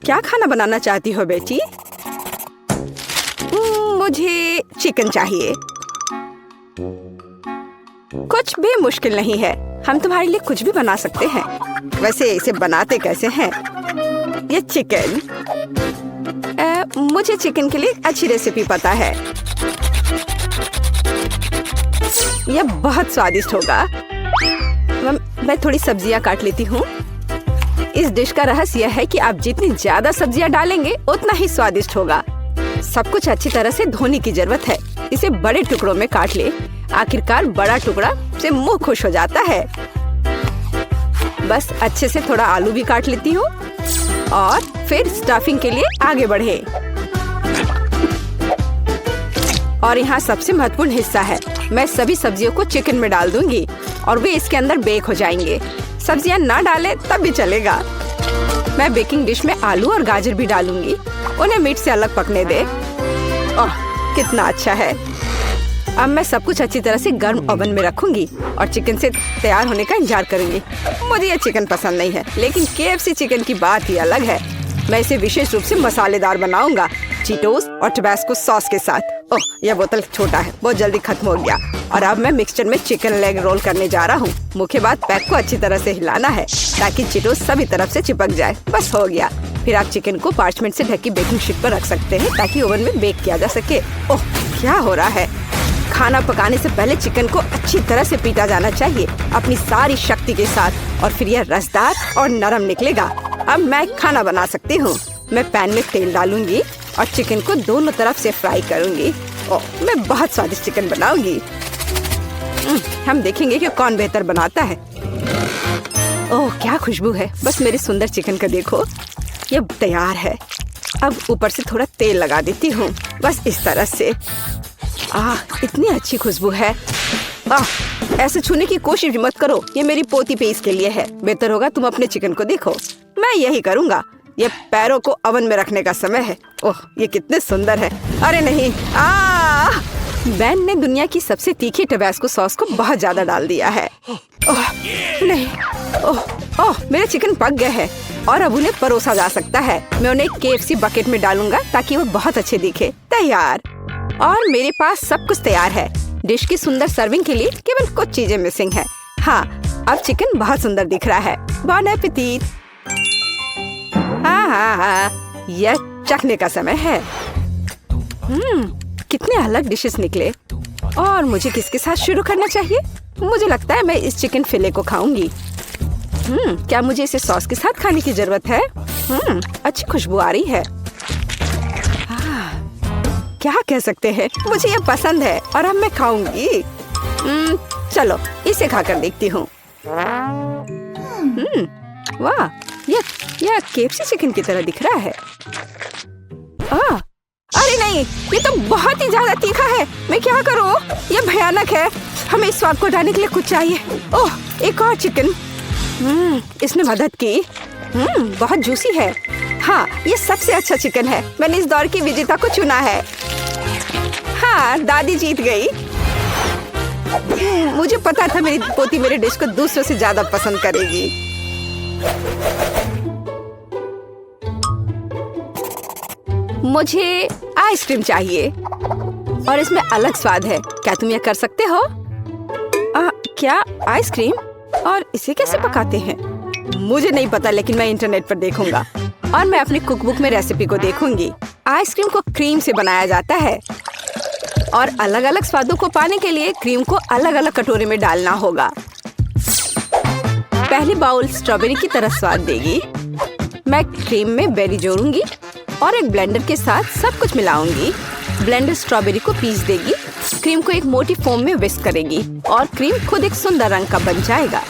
क्या खाना बनाना चाहती हो बेटी? मुझे चिकन चाहिए। कुछ भी मुश्किल नहीं है, हम तुम्हारे लिए कुछ भी बना सकते हैं। वैसे इसे बनाते कैसे हैं? ये चिकन, मुझे चिकन के लिए अच्छी रेसिपी पता है। यह बहुत स्वादिष्ट होगा। मैं थोड़ी सब्जियां काट लेती हूँ। इस डिश का रहस्य यह है कि आप जितनी ज्यादा सब्जियां डालेंगे उतना ही स्वादिष्ट होगा। सब कुछ अच्छी तरह से धोने की जरूरत है। इसे बड़े टुकड़ों में काट ले। आखिरकार बड़ा टुकड़ा से मुंह खुश हो जाता है। बस अच्छे से थोड़ा आलू भी काट लेती हूँ और फिर स्टफिंग के लिए आगे बढ़े। और यहाँ सबसे महत्वपूर्ण हिस्सा है, मैं सभी सब्जियों को चिकन में डाल दूंगी और वे इसके अंदर बेक हो जाएंगे। सब्जियां ना डालें तब भी चलेगा। मैं बेकिंग डिश में आलू और गाजर भी डालूंगी। उन्हें मीट से अलग पकने दे। ओह, कितना अच्छा है। अब मैं सब कुछ अच्छी तरह से गर्म ओवन में रखूंगी और चिकन से तैयार होने का इंतजार करूंगी। मुझे ये चिकन पसंद नहीं है, लेकिन KFC चिकन की बात ही अलग है। मैं इसे विशेष रूप से मसालेदार बनाऊंगा, चीटोस और टबैस्को सॉस के साथ। ओह, यह बोतल छोटा है, बहुत जल्दी खत्म हो गया। और अब मैं मिक्सचर में चिकन लेग रोल करने जा रहा हूँ। मुख्य बात, पैक को अच्छी तरह से हिलाना है ताकि चीटोस सभी तरफ से चिपक जाए। बस हो गया। फिर आप चिकन को पार्चमेंट से ढकी बेकिंग शीट पर रख सकते हैं ताकि ओवन में बेक किया जा सके। ओह, क्या हो रहा है? खाना पकाने से पहले चिकन को अच्छी तरह से पीटा जाना चाहिए अपनी सारी शक्ति के साथ, और फिर यह रसदार और नरम निकलेगा। अब मैं खाना बना सकती हूँ। मैं पैन में तेल डालूंगी और चिकन को दोनों तरफ से फ्राई करूंगी। ओह, मैं बहुत स्वादिष्ट चिकन बनाऊंगी। हम देखेंगे कि कौन बेहतर बनाता है। ओह, क्या खुशबू है। बस मेरे सुंदर चिकन का देखो, ये तैयार है। अब ऊपर से थोड़ा तेल लगा देती हूँ, बस इस तरह से। इतनी अच्छी खुशबू है। ऐसे छूने की कोशिश मत करो, ये मेरी पोती पे इसके लिए है। बेहतर होगा तुम अपने चिकन को देखो। मैं यही करूँगा। ये पैरों को ओवन में रखने का समय है। ओह, ये कितने सुंदर है। अरे नहीं, बेन ने दुनिया की सबसे तीखी टबैस्को सॉस को बहुत ज्यादा डाल दिया है। ओह नहीं, ओह, मेरे चिकन पक गए हैं और अब उन्हें परोसा जा सकता है। मैं उन्हें KFC बकेट में डालूंगा ताकि वो बहुत अच्छे दिखे। तैयार। और मेरे पास सब कुछ तैयार है। डिश की सुंदर सर्विंग के लिए केवल कुछ चीजें मिसिंग है। हाँ, अब चिकन बहुत सुंदर दिख रहा है। बॉन एपेटिट। हाँ, यह चखने का समय है। कितने अलग डिशेस निकले। और मुझे किसके साथ शुरू करना चाहिए? मुझे लगता है मैं इस चिकन फिले को खाऊंगी। क्या मुझे इसे सॉस के साथ खाने की जरूरत है? अच्छी खुशबू आ रही है। क्या कह सकते हैं, मुझे ये पसंद है और अब मैं खाऊंगी। चलो इसे खाकर देखती हूँ। वाह, यह KFC चिकन की तरह दिख रहा है। अरे नहीं, ये तो बहुत ही ज्यादा तीखा है। मैं क्या करूँ? ये भयानक है। हमें इस स्वाद को हटाने के लिए कुछ चाहिए। ओह, एक और चिकन। इसने मदद की। बहुत जूसी है। हाँ, ये सबसे अच्छा चिकन है। मैंने इस दौर की विजेता को चुना है। हाँ, दादी जीत गई। मुझे पता था मेरी पोती मेरे डिश को दूसरों से ज्यादा पसंद करेगी। मुझे आइसक्रीम चाहिए और इसमें अलग स्वाद है। क्या तुम यह कर सकते हो? क्या आइसक्रीम? और इसे कैसे पकाते हैं? मुझे नहीं पता, लेकिन मैं इंटरनेट पर देखूंगा और मैं अपनी कुकबुक में रेसिपी को देखूंगी। आइसक्रीम को क्रीम से बनाया जाता है और अलग अलग स्वादों को पाने के लिए क्रीम को अलग अलग कटोरे में डालना होगा। पहली बाउल स्ट्रॉबेरी की तरह स्वाद देगी। मैं क्रीम में बेरी जोड़ूंगी और एक ब्लेंडर के साथ सब कुछ मिलाऊंगी। ब्लेंडर स्ट्रॉबेरी को पीस देगी, क्रीम को एक मोटी फोम में विस्क करेगी और क्रीम खुद एक सुंदर रंग का बन जाएगा।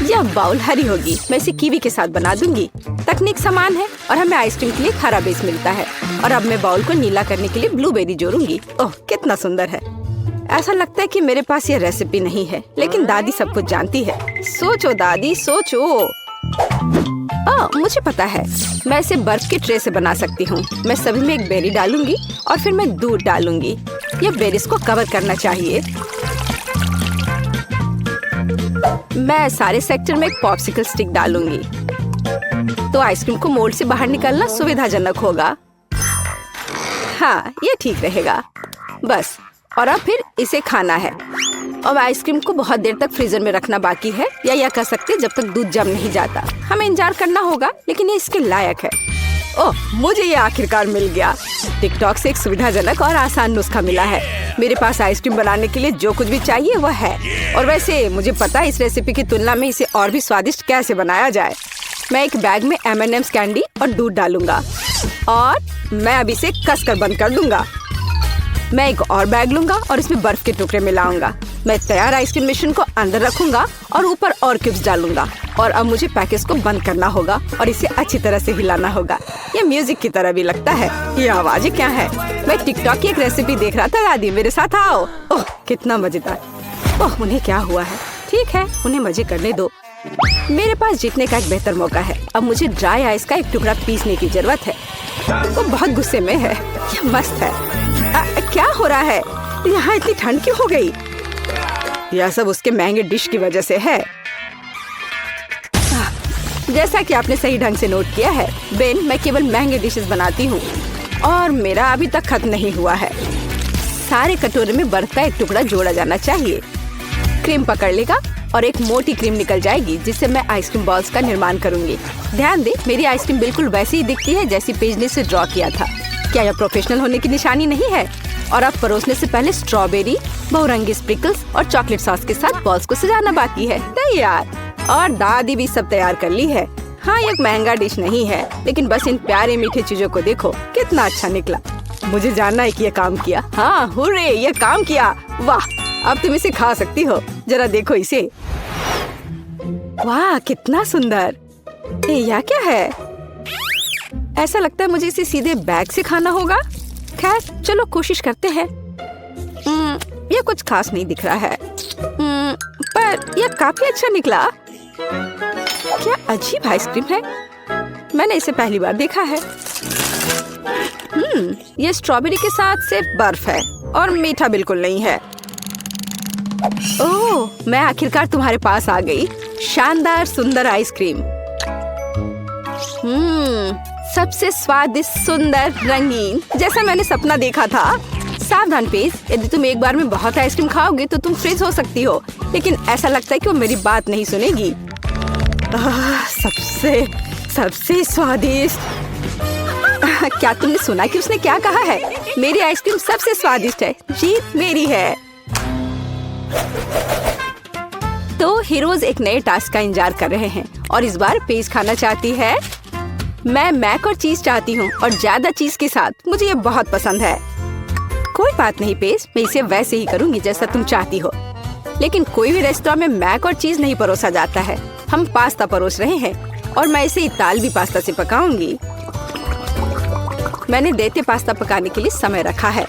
यह बाउल हरी होगी। मैं इसे कीवी के साथ बना दूंगी। तकनीक समान है और हमें आइसक्रीम के लिए हरा बेस मिलता है। और अब मैं बाउल को नीला करने के लिए ब्लूबेरी जोड़ूंगी। ओह, कितना सुंदर है। ऐसा लगता है कि मेरे पास यह रेसिपी नहीं है, लेकिन दादी सब कुछ जानती है। सोचो दादी, सोचो। मुझे पता है, मैं इसे बर्फ के ट्रे से बना सकती हूँ। मैं सभी में एक बेरी डालूंगी और फिर मैं दूध डालूंगी। ये बेरीज को कवर करना चाहिए। मैं सारे सेक्टर में एक पॉप्सिकल स्टिक डालूंगी। तो आइसक्रीम को मोल्ड से बाहर निकालना सुविधाजनक होगा। हाँ, ये ठीक रहेगा। बस, और अब फिर इसे खाना है। अब आइसक्रीम को बहुत देर तक फ्रीजर में रखना बाकी है, या यह कह सकते जब तक दूध जम नहीं जाता। हमें इंतजार करना होगा, लेकिन ये इसके लायक है। ओह, मुझे ये आखिरकार मिल गया। टिकटॉक से एक सुविधाजनक और आसान नुस्खा मिला है। मेरे पास आइसक्रीम बनाने के लिए जो कुछ भी चाहिए वह है। और वैसे मुझे पता है इस रेसिपी की तुलना में इसे और भी स्वादिष्ट कैसे बनाया जाए। मैं एक बैग में M&M's कैंडी और दूध डालूंगा और मैं अब इसे कसकर बंद कर दूंगा। मैं एक और बैग लूंगा और इसमें बर्फ के टुकड़े मिलाऊंगा। मैं तैयार आइसक्रीम मिश्रण को अंदर रखूंगा और ऊपर और क्यूब्स डालूंगा। और अब मुझे पैकेज को बंद करना होगा और इसे अच्छी तरह से हिलाना होगा। ये म्यूजिक की तरह भी लगता है। ये आवाज़ें क्या है? मैं टिकटॉक की एक रेसिपी देख रहा था। दादी, मेरे साथ आओ। ओह, कितना मजेदार। ओह, उन्हें क्या हुआ है? ठीक है, उन्हें मजे करने दो। मेरे पास जीतने का एक बेहतर मौका है। अब मुझे ड्राई आइस का एक टुकड़ा पीसने की जरूरत है। वो बहुत गुस्से में है। यह मस्त है। क्या हो रहा है? यहाँ इतनी ठंड क्यों हो गई? यह सब उसके महंगे डिश की वजह से है। जैसा कि आपने सही ढंग से नोट किया है बेन, मैं केवल महंगे डिशेस बनाती हूँ और मेरा अभी तक खत्म नहीं हुआ है। सारे कटोरे में बर्फ का एक टुकड़ा जोड़ा जाना चाहिए। क्रीम पकड़ लेगा और एक मोटी क्रीम निकल जाएगी, जिससे मैं आइसक्रीम बॉल्स का निर्माण करूंगी। ध्यान दे, मेरी आइसक्रीम बिल्कुल वैसी ही दिखती है जैसी पेज ने इसे ड्रॉ किया था। क्या यह प्रोफेशनल होने की निशानी नहीं है? और अब परोसने से पहले स्ट्रॉबेरी, बहुरंगी स्प्रिंकल्स और चॉकलेट सॉस के साथ बॉल्स को सजाना बाकी है। तैयार। और दादी भी सब तैयार कर ली है। हाँ, ये एक महंगा डिश नहीं है, लेकिन बस इन प्यारे मीठे चीजों को देखो, कितना अच्छा निकला। मुझे जानना है कि ये काम किया। हाँ, हुर्रे, ये काम किया। वाह, अब तुम इसे खा सकती हो। जरा देखो इसे। वाह, कितना सुंदर। यह क्या है? ऐसा लगता है मुझे इसे सीधे बैग से खाना होगा। खैर, चलो कोशिश करते हैं। यह कुछ खास नहीं दिख रहा है, पर यह काफी अच्छा निकला। क्या अजीब आइसक्रीम है। मैंने इसे पहली बार देखा है। यह स्ट्रॉबेरी के साथ सिर्फ बर्फ है और मीठा बिल्कुल नहीं है। ओह, मैं आखिरकार तुम्हारे पास आ गई। शानदार सुंदर आइसक्रीम। सबसे स्वादिष्ट, सुंदर, रंगीन, जैसा मैंने सपना देखा था। सावधान पेज, यदि तुम एक बार में बहुत आइसक्रीम खाओगे तो तुम फ्रीज हो सकती हो। लेकिन ऐसा लगता है कि वो मेरी बात नहीं सुनेगी। सबसे स्वादिष्ट। क्या तुमने सुना कि उसने क्या कहा है? मेरी आइसक्रीम सबसे स्वादिष्ट है। जीत मेरी है। तो हीरोज एक नए टास्क का इंतजार कर रहे हैं और इस बार पेज खाना चाहती है। मैं मैक और चीज चाहती हूँ और ज्यादा चीज के साथ। मुझे ये बहुत पसंद है। कोई बात नहीं पेज, मैं इसे वैसे ही करूँगी जैसा तुम चाहती हो। लेकिन कोई भी रेस्टोरेंट में मैक और चीज नहीं परोसा जाता है। हम पास्ता परोस रहे हैं और मैं इसे इतालवी पास्ता से पकाऊंगी। मैंने देते पास्ता पकाने के लिए समय रखा है।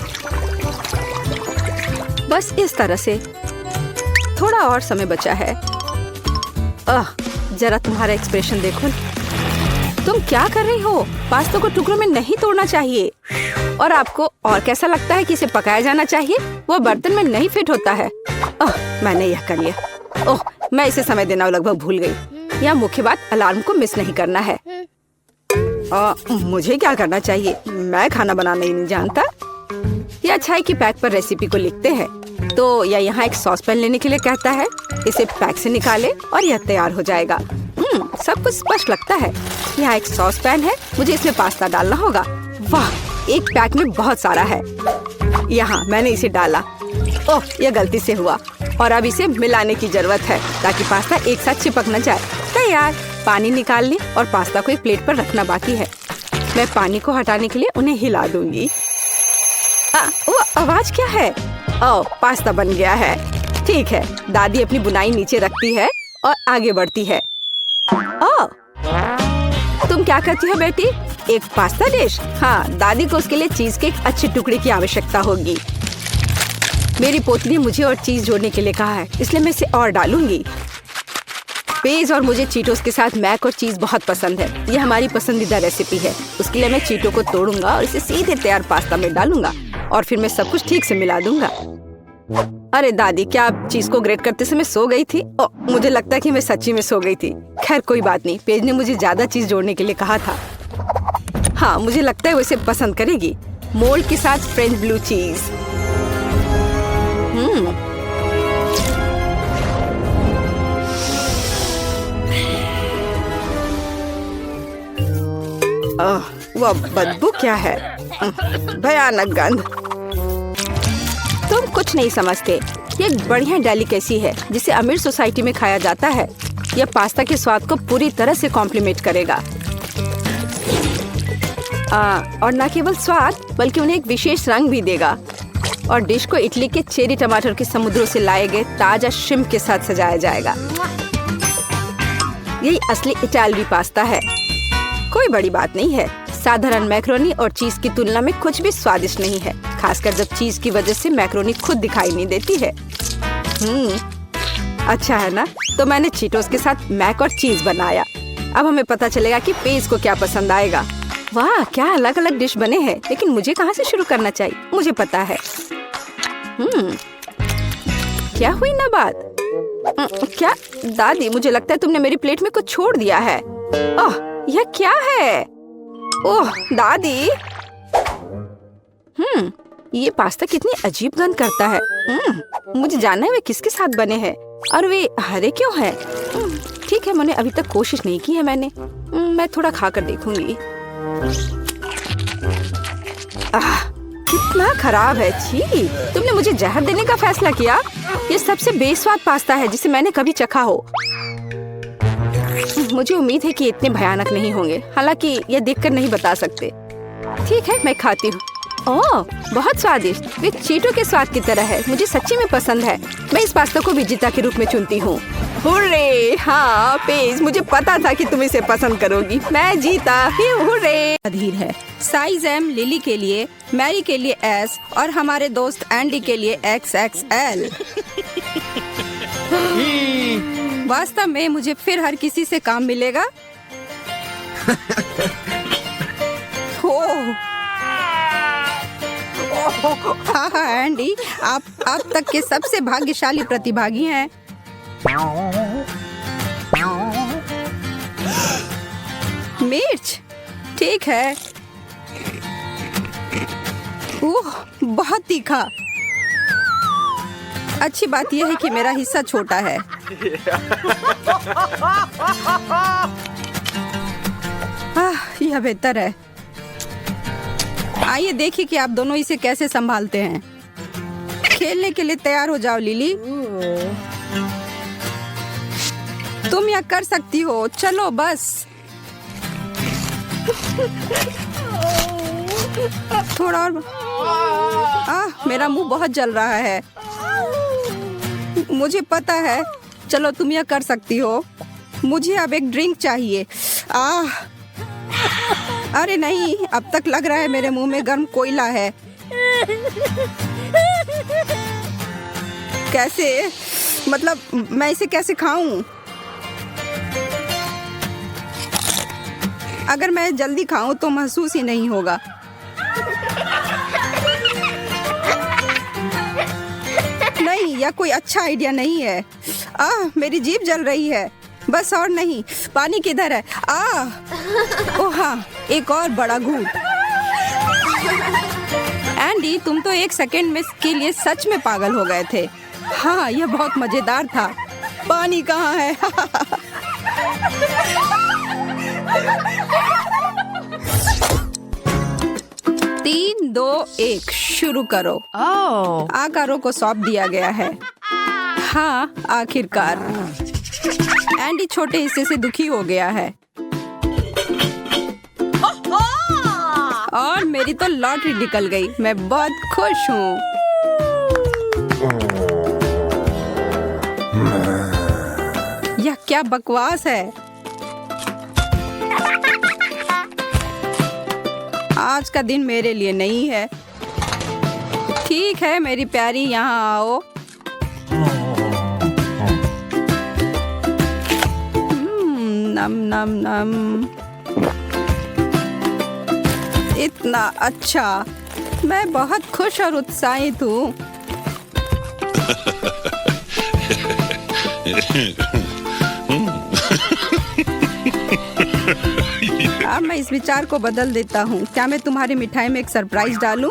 बस इस तरह से। थोड़ा और समय बचा है। जरा तुम्हारा एक्सप्रेशन देखो। तुम क्या कर रही हो? पास्ता को टुकड़ों में नहीं तोड़ना चाहिए। और आपको और कैसा लगता है कि इसे पकाया जाना चाहिए? वो बर्तन में नहीं फिट होता है। मैंने यह कर लिया। ओह, मैं इसे समय देना लगभग भूल गई। यह मुख्य बात, अलार्म को मिस नहीं करना है। मुझे क्या करना चाहिए? मैं खाना बनाना ही नहीं जानता। यह अच्छा है कि पैक पर रेसिपी को लिखते हैं। तो यह यहाँ एक सॉस पैन लेने के लिए कहता है। इसे पैक से निकाले और यह तैयार हो जाएगा। सब कुछ स्पष्ट लगता है। यहाँ एक सॉस पैन है, मुझे इसमें पास्ता डालना होगा। वाह, एक पैक में बहुत सारा है। यहाँ मैंने इसे डाला। ओह, यह गलती से हुआ। और अब इसे मिलाने की जरूरत है ताकि पास्ता एक साथ चिपक न जाए। तैयार। पानी निकाल ली और पास्ता को एक प्लेट पर रखना बाकी है। मैं पानी को हटाने के लिए उन्हें हिला दूंगी। वो आवाज क्या है? ओह, पास्ता बन गया है। ठीक है, दादी अपनी बुनाई नीचे रखती है और आगे बढ़ती है। ओह, तुम क्या करती हो बेटी? एक पास्ता डिश? हाँ, दादी को उसके लिए चीज के एक अच्छे टुकड़े की आवश्यकता होगी। मेरी पोती ने मुझे और चीज जोड़ने के लिए कहा है, इसलिए मैं इसे और डालूंगी। पेज और मुझे चीटोस के साथ मैक और चीज बहुत पसंद है। यह हमारी पसंदीदा रेसिपी है। उसके लिए मैं चीटो को तोड़ूंगा और इसे सीधे तैयार पास्ता में डालूंगा और फिर मैं सब कुछ ठीक से मिला दूंगा। अरे दादी, क्या आप चीज को ग्रेट करते समय सो गई थी? मुझे लगता है कि मैं सच्ची में सो गई थी। खैर कोई बात नहीं, पेज ने मुझे ज्यादा चीज जोड़ने के लिए कहा था। हाँ, मुझे लगता है वो इसे पसंद करेगी। मोल्ड के साथ फ्रेंच ब्लू चीज। वह बदबू क्या है? भयानक गंध। तुम कुछ नहीं समझते। ये एक बढ़िया डेलिकेसी है जिसे अमीर सोसाइटी में खाया जाता है। यह पास्ता के स्वाद को पूरी तरह से कॉम्प्लीमेंट करेगा। और न केवल स्वाद बल्कि उन्हें एक विशेष रंग भी देगा। और डिश को इटली के चेरी टमाटर के समुद्रों से लाए गए ताजा श्रिम्प के साथ सजाया जाएगा। यही असली इटालवी पास्ता है। कोई बड़ी बात नहीं है। साधारण मैक्रोनी और चीज की तुलना में कुछ भी स्वादिष्ट नहीं है, खासकर जब चीज की वजह से मैक्रोनी खुद दिखाई नहीं देती है। अच्छा है ना? तो मैंने चीटोस के साथ मैक और चीज बनाया। अब हमें पता चलेगा कि पेज को क्या पसंद आएगा। वाह, क्या अलग अलग डिश बने हैं। लेकिन मुझे कहाँ से शुरू करना चाहिए? मुझे पता है। क्या हुई ना बात? क्या दादी, मुझे लगता है तुमने मेरी प्लेट में कुछ छोड़ दिया है। ओह, यह क्या है? ओह दादी, ये पास्ता कितनी अजीब गंध करता है। मुझे जानना है वे किसके साथ बने हैं और वे हरे क्यों हैं। ठीक है, मैंने अभी तक कोशिश नहीं की है। मैं थोड़ा खाकर देखूंगी। कितना खराब है। छी, तुमने मुझे जहर देने का फैसला किया। ये सबसे बेस्वाद पास्ता है जिसे मैंने कभी चखा हो। मुझे उम्मीद है कि इतने भयानक नहीं होंगे, हालांकि ये देखकर नहीं बता सकते। ठीक है, मैं खाती हूँ। ओह, बहुत स्वादिष्ट। वे चीटो के स्वाद की तरह है। मुझे सच्ची में पसंद है। मैं इस पास्ता को विजेता के रूप में चुनती हूँ। हुर्रे! हाँ पेज, मुझे पता था कि तुम इसे पसंद करोगी। मैं जीता। हुर्रे! अधीर है। साइज एम लिली के लिए, मैरी के लिए एस और हमारे दोस्त एंडी के लिए XXL। वास्तव में मुझे फिर हर किसी से काम मिलेगा। हाँ एंडी, आप अब तक के सबसे भाग्यशाली प्रतिभागी हैं। मिर्च ठीक है। ओह, बहुत तीखा। अच्छी बात यह है कि मेरा हिस्सा छोटा है। यह बेहतर है। आइए देखिए कि आप दोनों इसे कैसे संभालते हैं। खेलने के लिए तैयार हो जाओ लिली। तुम यह कर सकती हो। चलो बस थोड़ा और। मेरा मुंह बहुत जल रहा है। मुझे पता है। चलो तुम यह कर सकती हो। मुझे अब एक ड्रिंक चाहिए। अरे नहीं, अब तक लग रहा है मेरे मुंह में गर्म कोयला है। कैसे? मतलब मैं इसे कैसे खाऊं? अगर मैं जल्दी खाऊं तो महसूस ही नहीं होगा। नहीं, यह कोई अच्छा आइडिया नहीं है। मेरी जीभ जल रही है। बस और नहीं। पानी किधर है? ओह हाँ, एक और बड़ा घूंट। एंडी, तुम तो एक सेकंड में के लिए सच में पागल हो गए थे। हाँ, यह बहुत मजेदार था। पानी कहाँ है? 3, 2, 1 शुरू करो। आकारों को सौंप दिया गया है। हाँ, आखिरकार। एंडी छोटे हिस्से से दुखी हो गया है। और मेरी तो लॉटरी निकल गई। मैं बहुत खुश हूँ। यह क्या बकवास है। आज का दिन मेरे लिए नहीं है। ठीक है मेरी प्यारी, यहाँ आओ। नम नम नम। इतना अच्छा। मैं बहुत खुश और उत्साहित हूँ। अब मैं इस विचार को बदल देता हूँ। क्या मैं तुम्हारी मिठाई में एक सरप्राइज डालूं?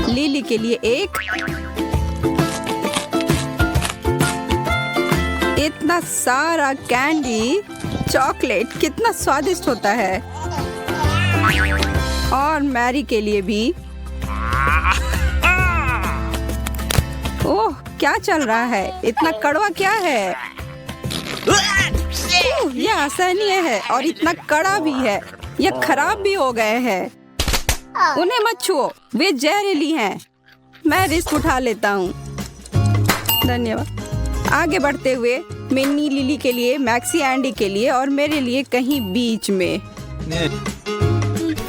लिली के लिए एक। इतना सारा कैंडी, चॉकलेट कितना स्वादिष्ट होता है। और मैरी के लिए भी। ओह, क्या चल रहा है? इतना कड़वा क्या है? यह असहनीय है और इतना कड़ा भी है। यह खराब भी हो गए हैं। उन्हें मत छुओ, वे जहरीली हैं। मैं रिस्क उठा लेता हूँ। धन्यवाद। आगे बढ़ते हुए मिन्नी लिली के लिए, मैक्सी एंडी के लिए और मेरे लिए कहीं बीच में।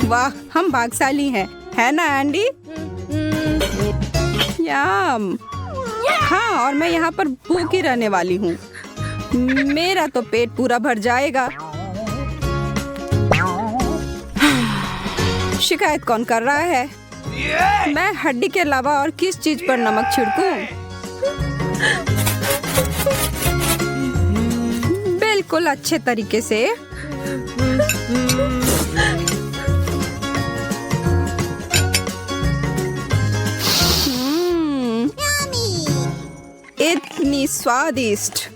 वाह, हम भाग्यशाली हैं, है ना एंडी? याम। हाँ, और मैं यहाँ पर भूखी रहने वाली हूँ। मेरा तो पेट पूरा भर जाएगा। शिकायत कौन कर रहा है? मैं हड्डी के अलावा और किस चीज पर नमक छिड़कूं? बिल्कुल अच्छे तरीके से। इतनी स्वादिष्ट।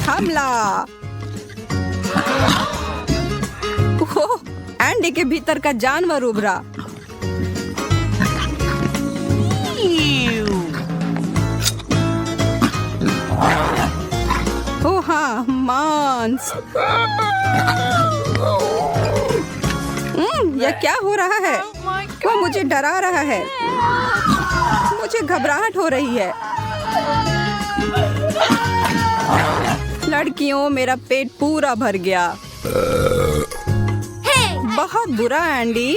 हमला। ओह, एंडी के भीतर का जानवर उभरा। ओह हाँ, मांस। यह क्या हो रहा है? वो मुझे डरा रहा है। मुझे घबराहट हो रही है। लड़कियों, मेरा पेट पूरा भर गया। बहुत बुरा एंडी,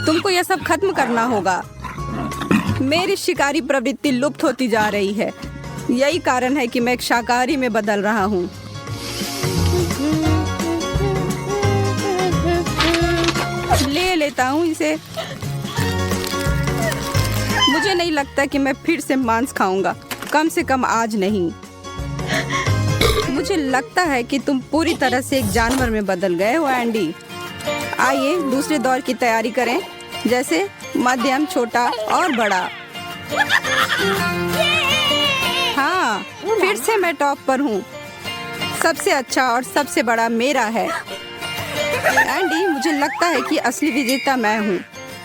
तुमको यह सब खत्म करना होगा। मेरी शिकारी प्रवृत्ति लुप्त होती जा रही है। यही कारण है कि मैं एक शाकाहारी में बदल रहा हूँ। ले लेता हूँ इसे। मुझे नहीं लगता कि मैं फिर से मांस खाऊंगा, कम से कम आज नहीं। मुझे लगता है कि तुम पूरी तरह से एक जानवर में बदल गए हो एंडी। आइए दूसरे दौर की तैयारी करें, जैसे मध्यम, छोटा और बड़ा। हाँ, फिर से मैं टॉप पर हूँ। सबसे अच्छा और सबसे बड़ा मेरा है। एंडी, मुझे लगता है कि असली विजेता मैं हूँ,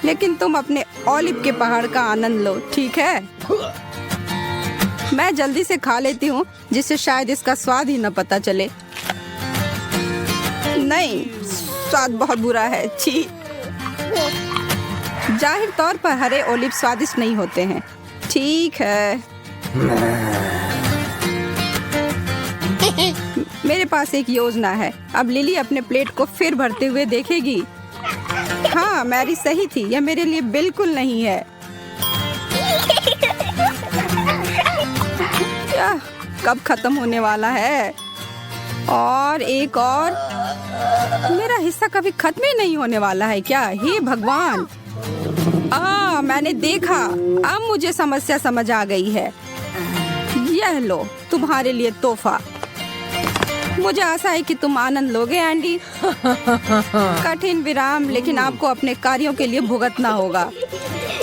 लेकिन तुम अपने ओलिव के पहाड़ का आनंद लो, ठीक है? मैं जल्दी से खा लेती हूँ, जिससे शायद इसका स्वाद ही न पता चले। नहीं, स्वाद बहुत बुरा है। छी। जाहिर तौर पर हरे ओलिव स्वादिष्ट नहीं होते हैं। ठीक है। मेरे पास एक योजना है। अब लिली अपने प्लेट को फिर भरते हुए देखेगी। हाँ, मैरी सही थी, यह मेरे लिए बिल्कुल नहीं है। यह कब खत्म होने वाला है? और एक और। मेरा हिस्सा कभी खत्म ही नहीं होने वाला है क्या? हे भगवान! मैंने देखा। अब मुझे समस्या समझ आ गई है। यह लो, तुम्हारे लिए तोहफा। मुझे आशा है कि तुम आनंद लोगे एंडी। कठिन विराम, लेकिन आपको अपने कार्यों के लिए भुगतना होगा।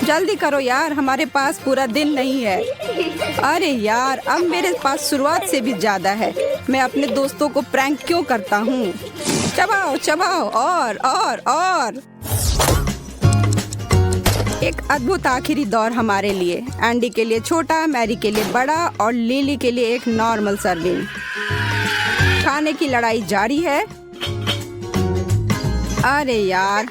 जल्दी करो यार, हमारे पास पूरा दिन नहीं है। अरे यार, अब मेरे पास शुरुआत से भी ज्यादा है। मैं अपने दोस्तों को प्रैंक क्यों करता हूँ? चबाओ चबाओ, और। एक अद्भुत आखिरी दौर हमारे लिए। एंडी के लिए छोटा, मैरी के लिए बड़ा और लिली के लिए एक नॉर्मल सर्विंग। खाने की लड़ाई जारी है। अरे यार,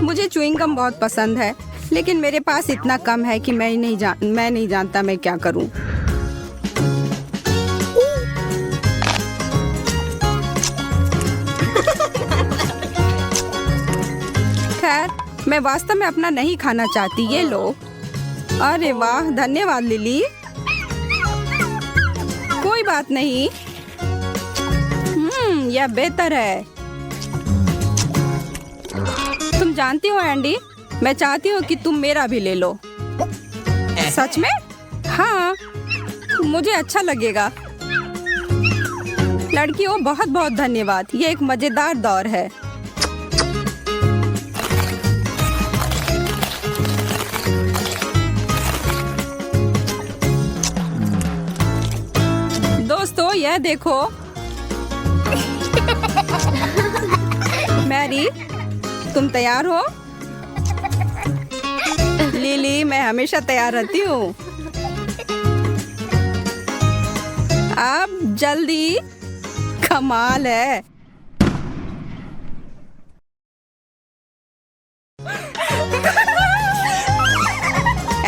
मुझे च्युइंग गम बहुत पसंद है, लेकिन मेरे पास इतना कम है कि मैं नहीं जानता मैं क्या करूं। खैर, मैं वास्तव में अपना नहीं खाना चाहती। ये लो। अरे वाह, धन्यवाद लिली। कोई बात नहीं। यह बेहतर है। तुम जानती हो एंडी, मैं चाहती हूँ कि तुम मेरा भी ले लो। सच में? हाँ, मुझे अच्छा लगेगा। लड़कियों, बहुत बहुत धन्यवाद। ये एक मजेदार दौर है। दोस्तों, यह देखो। मैरी, तुम तैयार हो? लिली, मैं हमेशा तैयार रहती हूँ। अब जल्दी। कमाल है।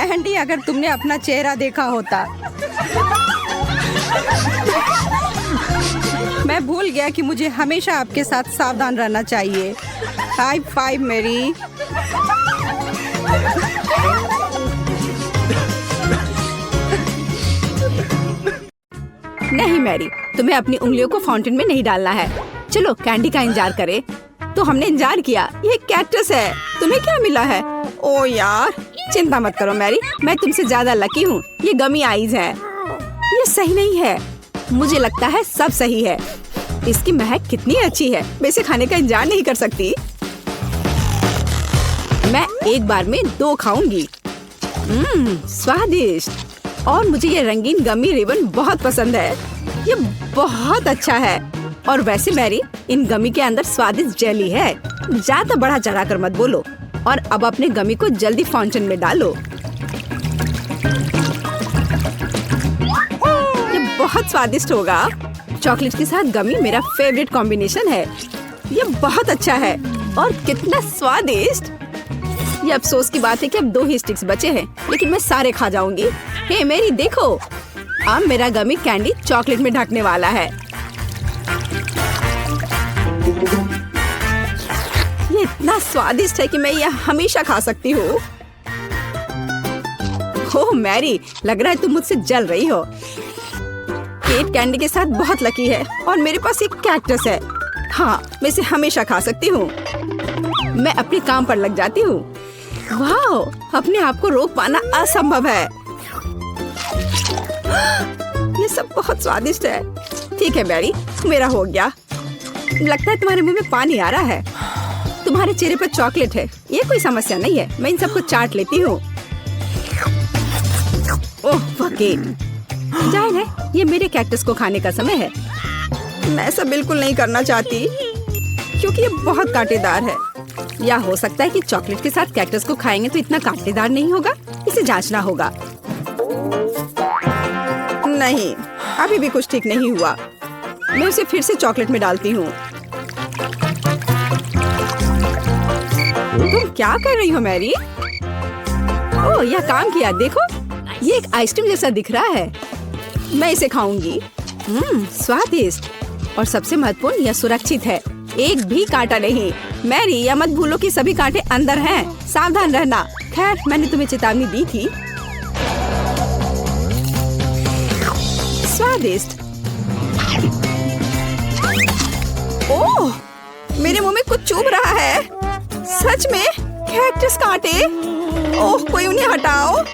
एंडी, अगर तुमने अपना चेहरा देखा होता। मैं भूल गया कि मुझे हमेशा आपके साथ सावधान रहना चाहिए। हाई फाइव मेरी। नहीं मैरी, तुम्हें अपनी उंगलियों को फाउंटेन में नहीं डालना है। चलो कैंडी का इंतजार करें। तो हमने इंतजार किया। ये कैक्टस है। तुम्हें क्या मिला है? ओ यार, चिंता मत करो मैरी, मैं तुमसे ज्यादा लकी हूँ। ये गमी आइज है। ये सही नहीं है। मुझे लगता है सब सही है। इसकी महक कितनी अच्छी है। मैं इसे खाने का इंतजार नहीं कर सकती। मैं एक बार में 2 खाऊंगी। स्वादिष्ट। और मुझे ये रंगीन गमी रिबन बहुत पसंद है। ये बहुत अच्छा है। और वैसे मैरी, इन गमी के अंदर स्वादिष्ट जेली है। ज्यादा बढ़ा चढ़ा कर मत बोलो। और अब अपने गमी को जल्दी फाउंटेन में डालो। ये बहुत स्वादिष्ट होगा। चॉकलेट के साथ गमी मेरा फेवरेट कॉम्बिनेशन है। ये बहुत अच्छा है। और कितना स्वादिष्ट। ये अफसोस की बात है कि अब 2 ही स्टिक्स बचे हैं, लेकिन मैं सारे खा जाऊंगी। हे मेरी, देखो, अब मेरा गमी कैंडी चॉकलेट में ढकने वाला है। ये इतना स्वादिष्ट है कि मैं यह हमेशा खा सकती हूँ। ओह मैरी, लग रहा है तुम मुझसे जल रही हो। केट कैंडी के साथ बहुत लकी है और मेरे पास एक कैक्टस है। हाँ, मैं इसे हमेशा खा सकती हूँ। मैं अपने काम पर लग जाती हूँ। वाह, अपने आप को रोक पाना असंभव है। ये सब बहुत स्वादिष्ट है। ठीक है मैरी, मेरा हो गया। लगता है तुम्हारे मुंह में पानी आ रहा है। तुम्हारे चेहरे पर चॉकलेट है। ये कोई समस्या नहीं है। मैं इन सबको चाट लेती हूँ। ओह जाहिर है, ये मेरे कैक्टस को खाने का समय है। मैं ऐसा बिल्कुल नहीं करना चाहती क्योंकि ये बहुत कांटेदार है। या हो सकता है कि चॉकलेट के साथ कैक्टस को खाएंगे तो इतना कांटेदार नहीं होगा। इसे जांचना होगा। नहीं, अभी भी कुछ ठीक नहीं हुआ। मैं उसे फिर से चॉकलेट में डालती हूँ। तुम क्या कर रही हो मैरी? ओह, यह काम किया। देखो, ये एक आइसक्रीम जैसा दिख रहा है। मैं इसे खाऊंगी। स्वादिष्ट। और सबसे महत्वपूर्ण, यह सुरक्षित है। एक भी कांटा नहीं। मैरी, यह मत भूलो कि सभी कांटे अंदर हैं। सावधान रहना। खैर, मैंने तुम्हें चेतावनी दी थी। स्वादिष्ट। ओह, मेरे मुंह में कुछ चुभ रहा है। सच में? कैक्टस कांटे? ओह, कोई उन्हें हटाओ।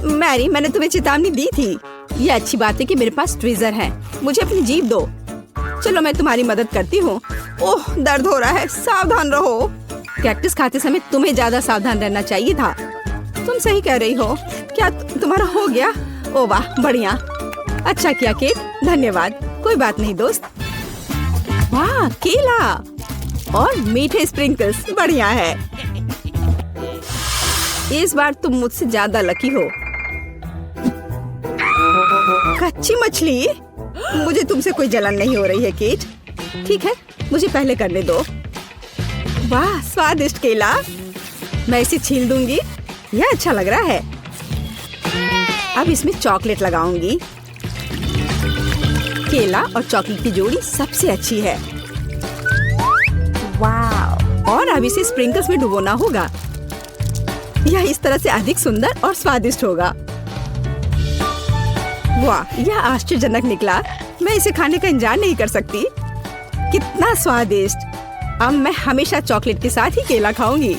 मैरी, मैंने तुम्हें चेतावनी दी थी। ये अच्छी बात है कि मेरे पास ट्विज़र है। मुझे अपनी जीभ दो। चलो, मैं तुम्हारी मदद करती हूँ। ओह, दर्द हो रहा है। सावधान रहो। कैक्टस खाते समय तुम्हें ज्यादा सावधान रहना चाहिए था। तुम सही कह रही हो। क्या तुम्हारा हो गया? ओह वाह, बढ़िया। अच्छा किया केट, धन्यवाद। कोई बात नहीं दोस्त। वाह, केला और मीठे स्प्रिंकल्स, बढ़िया है। इस बार तुम मुझसे ज्यादा लकी हो। कच्ची मछली? मुझे तुमसे कोई जलन नहीं हो रही है केट। ठीक है, मुझे पहले करने दो। वाह, स्वादिष्ट केला। मैं इसे छील दूंगी। यह अच्छा लग रहा है। अब इसमें चॉकलेट लगाऊंगी। केला और चॉकलेट की जोड़ी सबसे अच्छी है। वाह! और अब इसे स्प्रिंकल्स में डुबोना होगा। यह इस तरह से अधिक सुंदर और स्वादिष्ट होगा। वाह, यह आश्चर्यजनक निकला। मैं इसे खाने का इंतजार नहीं कर सकती। कितना स्वादिष्ट। अब मैं हमेशा चॉकलेट के साथ ही केला खाऊंगी।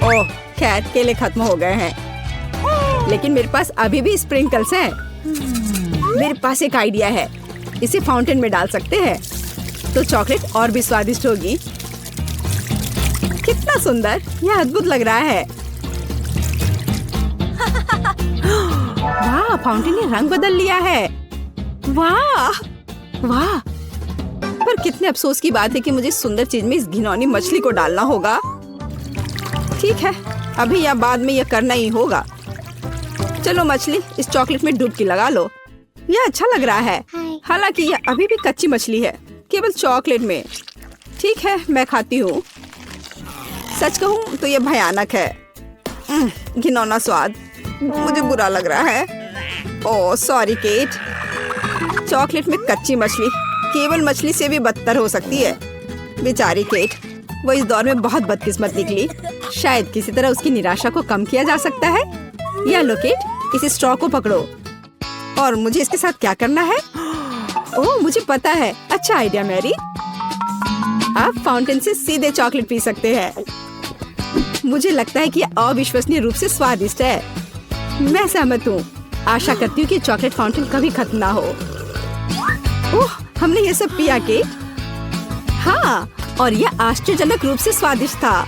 ओह, खैर केले खत्म हो गए हैं, लेकिन मेरे पास अभी भी स्प्रिंकल्स हैं। मेरे पास एक आइडिया है, इसे फाउंटेन में डाल सकते हैं तो चॉकलेट और भी स्वादिष्ट होगी। कितना सुंदर, यह अद्भुत लग रहा है। वाह, फाउंटेन ने रंग बदल लिया है। वाह वाह, पर कितने अफसोस की बात है कि मुझे सुंदर चीज में इस घिनौनी मछली को डालना होगा। ठीक है, अभी या बाद में यह करना ही होगा। चलो मछली, इस चॉकलेट में डुबकी लगा लो। यह अच्छा लग रहा है, हालांकि यह अभी भी कच्ची मछली है, केवल चॉकलेट में। ठीक है, मैं खाती हूँ। सच कहूँ तो यह भयानक है। घिनौना स्वाद, मुझे बुरा लग रहा है। Oh sorry cat. चॉकलेट में कच्ची मछली केवल मछली से भी बदतर हो सकती है। बेचारी केट, वो इस दौर में बहुत बदकिस्मत निकली। शायद किसी तरह उसकी निराशा को कम किया जा सकता है। या लो केट, इस स्ट्रॉ को पकड़ो। और मुझे इसके साथ क्या करना है? ओह मुझे पता है, अच्छा आइडिया मैरी। आप फाउंटेन से सीधे चॉकलेट पी सकते हैं। मुझे लगता है कि यह अविश्वसनीय रूप से स्वादिष्ट है। मैं सहमत हूँ। आशा करती हूँ कि चॉकलेट फाउंटेन कभी खत्म ना हो। ओह, हमने ये सब पिया के? हाँ, और यह आश्चर्यजनक रूप से स्वादिष्ट था।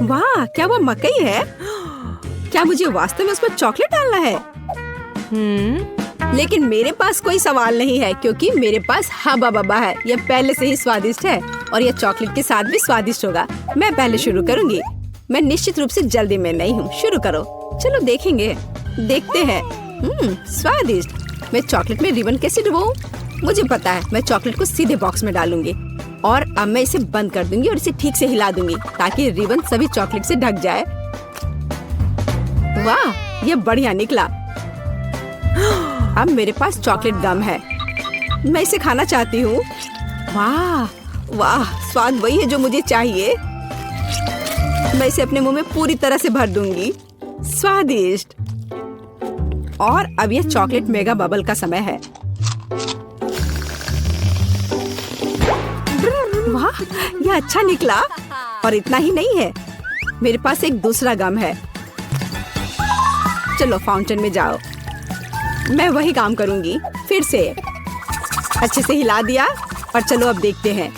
वाह, क्या वो मकई है? क्या मुझे वास्तव में उस पर चॉकलेट डालना है? लेकिन मेरे पास कोई सवाल नहीं है, क्योंकि मेरे पास हब्बा बब्बा है। यह पहले से ही स्वादिष्ट है और यह चॉकलेट के साथ भी स्वादिष्ट होगा। मैं पहले शुरू करूंगी। मैं निश्चित रूप से जल्दी में नहीं हूँ। शुरू करो। चलो देखेंगे, देखते हैं। स्वादिष्ट। मैं चॉकलेट में रिबन कैसे डुबाऊं? मुझे पता है, मैं चॉकलेट को सीधे बॉक्स में डालूंगी और अब मैं इसे बंद कर दूंगी और इसे ठीक से हिला दूंगी ताकि रिबन सभी चॉकलेट से ढक जाए। वाह, ये बढ़िया निकला। अब मेरे पास चॉकलेट गम है। मैं इसे खाना चाहती हूँ। वाह वाह, स्वाद वही है जो मुझे चाहिए। मैं इसे अपने मुंह में पूरी तरह से भर दूंगी। स्वादिष्ट। और अब यह चॉकलेट मेगा बबल का समय है। वाह, यह अच्छा निकला। और इतना ही नहीं है, मेरे पास एक दूसरा गम है। चलो फाउंटेन में जाओ। मैं वही काम करूंगी फिर से। अच्छे से हिला दिया और चलो अब देखते हैं।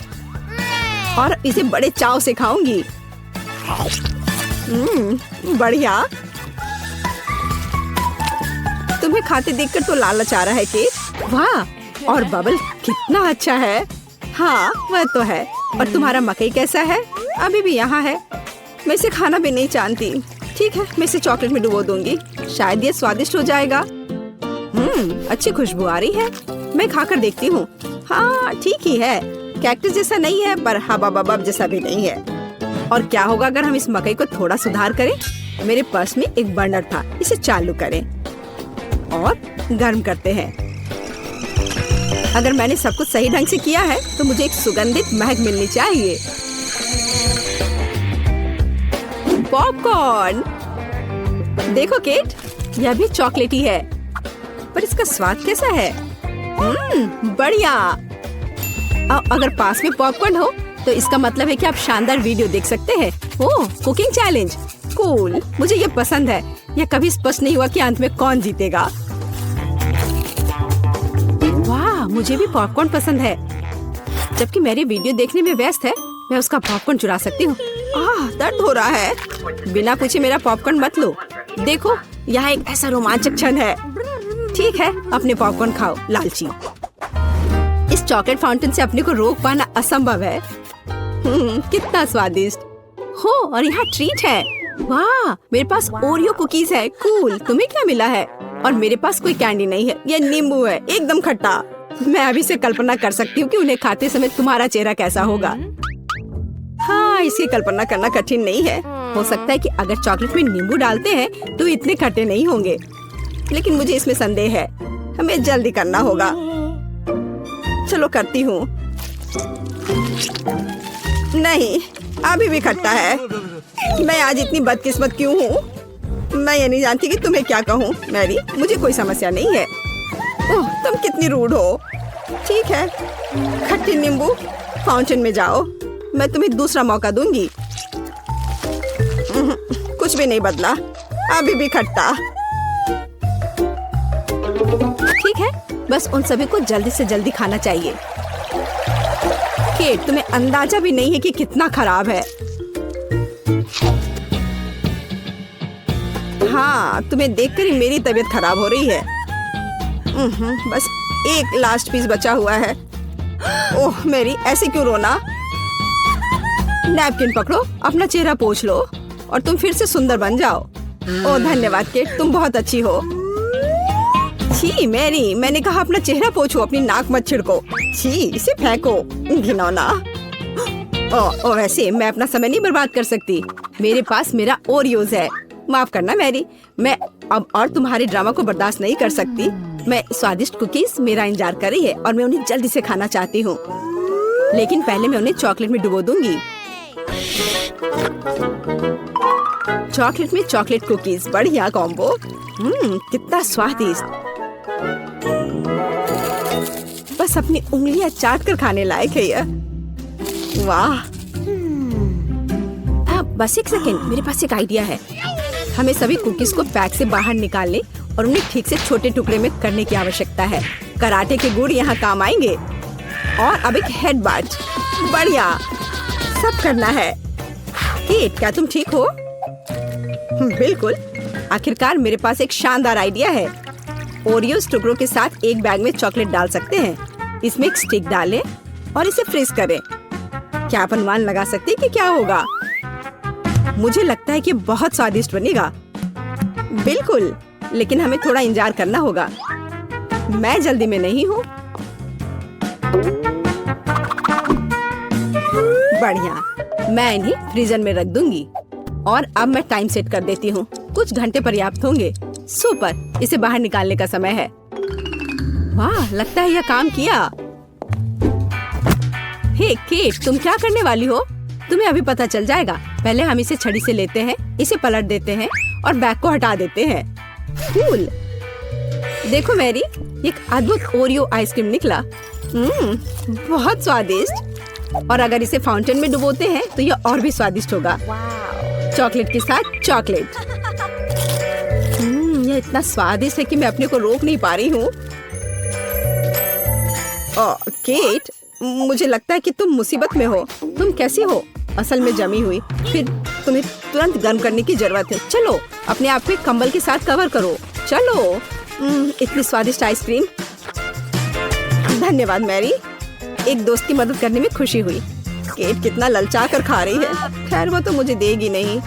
और इसे बड़े चाव से खाऊंगी। बढ़िया। तुम्हें खाते देखकर तो लालच आ रहा है केट। वाह, और बबल कितना अच्छा है। हाँ वह तो है। और तुम्हारा मकई कैसा है? अभी भी यहाँ है। मैं इसे खाना भी नहीं जानती। ठीक है, मैं इसे चॉकलेट में डुबो दूंगी। शायद ये स्वादिष्ट हो जाएगा। अच्छी खुशबू आ रही है। मैं खाकर देखती हूँ। हाँ ठीक ही है। कैक्टस जैसा नहीं है, पर हबा बबा जैसा भी नहीं है। और क्या होगा अगर हम इस मकई को थोड़ा सुधार करें? मेरे पर्स में एक बर्नर था, इसे चालू करें और गर्म करते हैं। अगर मैंने सब कुछ सही ढंग से किया है तो मुझे एक सुगंधित महक मिलनी चाहिए। पॉपकॉर्न। देखो केट, यह भी चॉकलेटी है, पर इसका स्वाद कैसा है? बढ़िया। अगर पास में पॉपकॉर्न हो तो इसका मतलब है कि आप शानदार वीडियो देख सकते हैं। ओह, कुकिंग चैलेंज। कूल, मुझे ये पसंद है। यह कभी स्पष्ट नहीं हुआ कि अंत में कौन जीतेगा। वाह, मुझे भी पॉपकॉर्न पसंद है। जबकि मेरी वीडियो देखने में व्यस्त है, मैं उसका पॉपकॉर्न चुरा सकती हूँ। दर्द हो रहा है। बिना पूछे मेरा पॉपकॉर्न मत लो। देखो, यहाँ एक ऐसा रोमांचक क्षण है। ठीक है, अपने पॉपकॉर्न खाओ लालची। इस चॉकलेट फाउंटेन से अपने को रोक पाना असंभव है। कितना स्वादिष्ट हो। और यहाँ ट्रीट है। वाह, मेरे पास ओरियो कुकीज है। कूल, तुम्हें क्या मिला है? और मेरे पास कोई कैंडी नहीं है। ये नींबू है, एकदम खट्टा। मैं अभी से कल्पना कर सकती हूँ कि उन्हें खाते समय तुम्हारा चेहरा कैसा होगा। हाँ, इसकी कल्पना करना कठिन नहीं है। हो सकता है कि अगर चॉकलेट में नींबू डालते हैं तो इतने खट्टे नहीं होंगे, लेकिन मुझे इसमें संदेह है। हमें जल्दी करना होगा। चलो करती हूँ। नहीं, अभी भी खट्टा है। मैं आज इतनी बदकिस्मत क्यों हूँ? मैं ये नहीं जानती कि तुम्हें क्या कहूँ। मैरी, मुझे कोई समस्या नहीं है। ओह, तुम कितनी रूड हो। ठीक है, खट्टी नींबू, फाउंटेन में जाओ। मैं तुम्हें दूसरा मौका दूंगी। कुछ भी नहीं बदला, अभी भी खट्टा। ठीक है, बस उन सभी को जल्दी से जल्दी खाना चाहिए। केट, तुम्हें अंदाजा भी नहीं है कि कितना खराब है। हाँ, तुम्हें देखकर ही मेरी तबीयत खराब हो रही है। बस एक लास्ट पीस बचा हुआ है। ओह मेरी, ऐसे क्यों रोना? नैपकिन पकड़ो, अपना चेहरा पोंछ लो और तुम फिर से सुंदर बन जाओ। ओह धन्यवाद केट, तुम बहुत अच्छी हो। छी मैरी, मैंने कहा अपना चेहरा पोंछो, अपनी नाक मत छिड़को। छी, इसे फेंको, घिनौना। ओह वैसे मैं अपना समय नहीं बर्बाद कर सकती। मेरे पास मेरा ओरियोज है। माफ करना मैरी, मैं अब और तुम्हारे ड्रामा को बर्दाश्त नहीं कर सकती। मैं स्वादिष्ट कुकीज मेरा इंतजार कर रही है और मैं उन्हें जल्दी से खाना चाहती हूँ। लेकिन पहले मैं उन्हें चॉकलेट में डुबो दूंगी। चॉकलेट में चॉकलेट कुकीज, बढ़िया कॉम्बो। कितना स्वादिष्ट। बस अपनी उंगलियां चाट कर खाने लायक है यह। वाह। बस एक सेकेंड, मेरे पास एक आइडिया है। हमें सभी कुकीज को पैक से बाहर निकालने और उन्हें ठीक से छोटे टुकड़े में करने की आवश्यकता है। कराटे के गुण यहाँ काम आएंगे। और अब एक हेड बाट, बढ़िया, सब करना है। केट, क्या तुम ठीक हो? बिल्कुल। आखिरकार मेरे पास एक शानदार आइडिया है। ओरियोस टुकड़ों के साथ एक बैग में चॉकलेट डाल सकते हैं। इसमें एक स्टिक डालें और इसे फ्रीज करें। क्या आप अनुमान लगा सकते हैं कि क्या होगा? मुझे लगता है कि बहुत स्वादिष्ट बनेगा। बिल्कुल, लेकिन हमें थोड़ा इंतजार करना होगा। मैं जल्दी में नहीं हूँ। बढ़िया, मैं इन्हें फ्रीजर में रख दूंगी। और अब मैं टाइम सेट कर देती हूँ। कुछ घंटे पर्याप्त होंगे। सुपर, इसे बाहर निकालने का समय है। वाह, लगता है यह काम किया। हे केट, तुम क्या करने वाली हो? तुम्हें अभी पता चल जाएगा। पहले हम इसे छड़ी से लेते हैं, इसे पलट देते हैं और बैग को हटा देते हैं। कूल। देखो मैरी, एक अद्भुत ओरियो आइसक्रीम निकला। बहुत स्वादिष्ट। और अगर इसे फाउंटेन में डुबोते हैं तो यह और भी स्वादिष्ट होगा। चॉकलेट के साथ चॉकलेट। यह इतना स्वादिष्ट है कि मैं अपने को रोक नहीं पा रही हूँ। केट, मुझे लगता है कि तुम मुसीबत में हो। तुम कैसी हो? असल में जमी हुई। फिर तुम्हें तुरंत गर्म करने की जरूरत है। चलो, अपने आप को एक कंबल के साथ कवर करो। चलो। इतनी स्वादिष्ट आइसक्रीम। धन्यवाद मैरी, एक दोस्त की मदद करने में खुशी हुई। केट कितना ललचा कर खा रही है। खैर, वो तो मुझे देगी नहीं।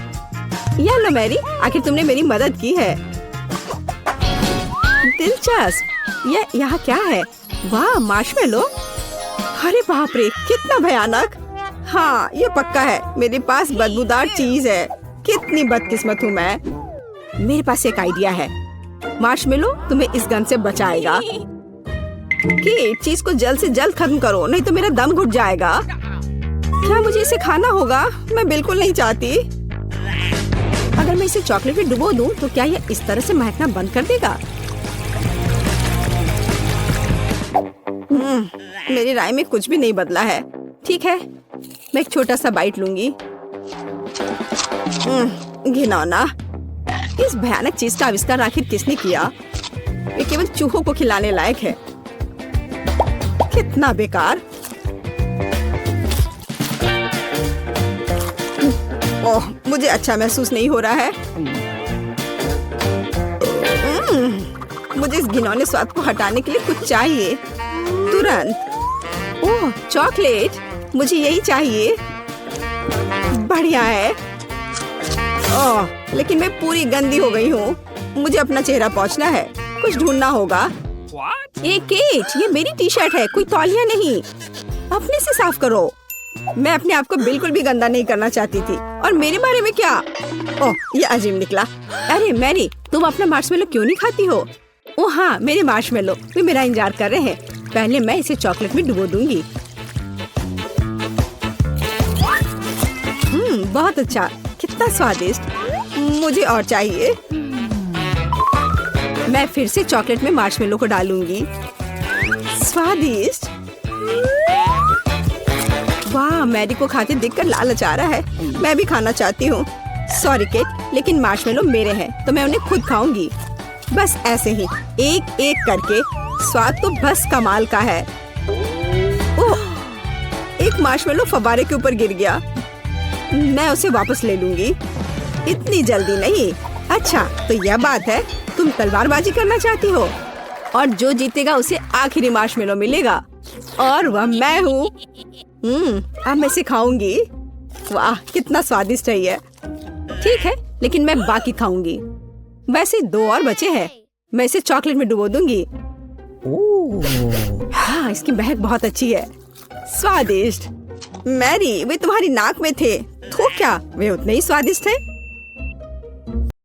या लो मैरी, आखिर तुमने मेरी मदद की है। दिलचस्प। यह यहाँ क्या है? वाह, मार्शमेलो। अरे बाप रे, कितना भयानक। हाँ, ये पक्का है। मेरे पास बदबूदार चीज है। कितनी बदकिस्मत हूँ मैं। मेरे पास एक आइडिया है। मार्शमेलो तुम्हें इस गन से बचाएगा। कि चीज को जल्द से जल्द खत्म करो, नहीं तो मेरा दम घुट जाएगा। क्या मुझे इसे खाना होगा? मैं बिल्कुल नहीं चाहती। अगर मैं इसे चॉकलेट में डुबो दूं, तो क्या यह इस तरह से महकना बंद कर देगा? मेरी राय में कुछ भी नहीं बदला है। ठीक है, मैं एक छोटा सा बाइट लूंगी। घिनौना। इस भयानक चीज का आविष्कार आखिर किसने किया? ये केवल चूहों को खिलाने लायक है। कितना बेकार। ओह, मुझे अच्छा महसूस नहीं हो रहा है। मुझे इस घिनौने स्वाद को हटाने के लिए कुछ चाहिए, तुरंत। ओह, चॉकलेट, मुझे यही चाहिए। बढ़िया है। ओह, लेकिन मैं पूरी गंदी हो गई हूँ। मुझे अपना चेहरा पोंछना है। कुछ ढूंढना होगा। ये केट, ये मेरी टी शर्ट है, कोई तौलिया नहीं। अपने से साफ करो। मैं अपने आप को बिल्कुल भी गंदा नहीं करना चाहती थी। और मेरे बारे में क्या? ओह, ये अजीब निकला। अरे मैरी, तुम अपना मार्शमेलो क्यों नहीं खाती हो? ओह हाँ, मेरे मार्शमेलो वे मेरा इंतजार कर रहे हैं। पहले मैं इसे चॉकलेट में डुबो दूंगी। बहुत अच्छा। कितना स्वादिष्ट, मुझे और चाहिए। मैं फिर से चॉकलेट में मार्शमेलो को डालूंगी। स्वादिष्ट। वाह, मैरी को खाते देखकर लालच आ रहा है। मैं भी खाना चाहती हूँ। सॉरी केट, लेकिन मार्शमेलो मेरे हैं तो मैं उन्हें खुद खाऊंगी। बस ऐसे ही एक एक करके। स्वाद तो बस कमाल का है। ओह, एक मार्शमेलो फव्वारे के ऊपर गिर गया। मैं उसे वापस ले लूंगी। इतनी जल्दी नहीं। अच्छा, तो यह बात है, तुम तलवारबाजी करना चाहती हो और जो जीतेगा उसे आखिरी मार्शमेलो मिलेगा और वह मैं हूँ। अब मैं इसे खाऊंगी। वाह, कितना स्वादिष्ट है यह। ठीक है, लेकिन मैं बाकी खाऊंगी। वैसे 2 और बचे हैं। मैं इसे चॉकलेट में डुबो दूंगी। हाँ, इसकी महक बहुत अच्छी है। स्वादिष्ट। मैरी, वे तुम्हारी नाक में थे। तो क्या वे उतने ही स्वादिष्ट थे?